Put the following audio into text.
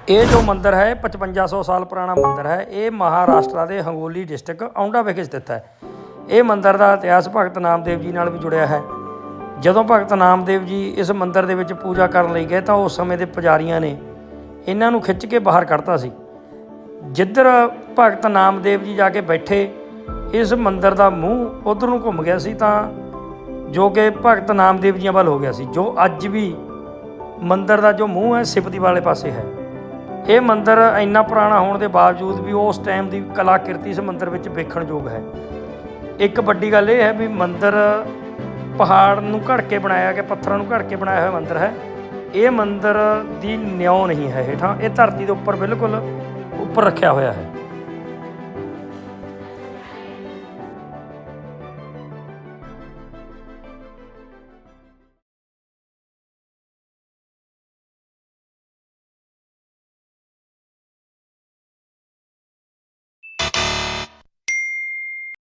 ਇਹ ਜੋ ਮੰਦਿਰ ਹੈ 5500 ਸਾਲ ਪੁਰਾਣਾ ਮੰਦਿਰ ਹੈ। ਇਹ ਮਹਾਰਾਸ਼ਟਰ ਦੇ ਹੰਗੋਲੀ ਡਿਸਟ੍ਰਿਕਟ ਔਂਡਾ ਵਿਖੇ ਸਥਿਤ ਹੈ। ਇਹ ਮੰਦਿਰ ਦਾ ਇਤਿਹਾਸ ਭਗਤ ਨਾਮਦੇਵ ਜੀ ਨਾਲ ਵੀ ਜੁੜਿਆ ਹੈ। ਜਦੋਂ ਭਗਤ ਨਾਮਦੇਵ ਜੀ ਇਸ ਮੰਦਿਰ ਦੇ ਵਿੱਚ ਪੂਜਾ ਕਰਨ ਲਈ ਗਏ ਤਾਂ ਉਸ ਸਮੇਂ ਦੇ ਪੁਜਾਰੀਆਂ ਨੇ ਇਹਨਾਂ ਨੂੰ ਖਿੱਚ ਕੇ ਬਾਹਰ ਕੱਢਤਾ ਸੀ। ਜਿੱਧਰ ਭਗਤ ਨਾਮਦੇਵ ਜੀ ਜਾ ਕੇ ਬੈਠੇ ਇਸ ਮੰਦਿਰ ਦਾ ਮੂੰਹ ਉੱਧਰ ਨੂੰ ਘੁੰਮ ਗਿਆ ਸੀ, ਤਾਂ ਜੋ ਕਿ ਭਗਤ ਨਾਮਦੇਵ ਜੀਆਂ ਵੱਲ ਹੋ ਗਿਆ ਸੀ। ਜੋ ਅੱਜ ਵੀ ਮੰਦਿਰ ਦਾ ਜੋ ਮੂੰਹ ਹੈ ਸਿਫਤੀ ਵਾਲੇ ਪਾਸੇ ਹੈ। ਇਹ ਮੰਦਿਰ ਇੰਨਾ ਪੁਰਾਣਾ ਹੋਣ ਦੇ ਬਾਵਜੂਦ ਵੀ ਉਸ ਟਾਈਮ ਦੀ ਕਲਾਕ੍ਰਿਤੀ ਇਸ ਮੰਦਿਰ ਵਿੱਚ ਵੇਖਣ ਯੋਗ ਹੈ। ਇੱਕ ਵੱਡੀ ਗੱਲ ਇਹ ਹੈ ਵੀ ਮੰਦਿਰ ਪਹਾੜ ਨੂੰ ਘੜ ਕੇ ਬਣਾਇਆ ਗਿਆ, ਪੱਥਰਾਂ ਨੂੰ ਘੜ ਕੇ ਬਣਾਇਆ ਹੋਇਆ ਮੰਦਿਰ ਹੈ। ਇਹ ਮੰਦਿਰ ਦੀ ਨਿਉ ਨਹੀਂ ਹੈ ਹੇਠਾਂ, ਇਹ ਧਰਤੀ ਦੇ ਉੱਪਰ ਬਿਲਕੁਲ ਉੱਪਰ ਰੱਖਿਆ ਹੋਇਆ ਹੈ।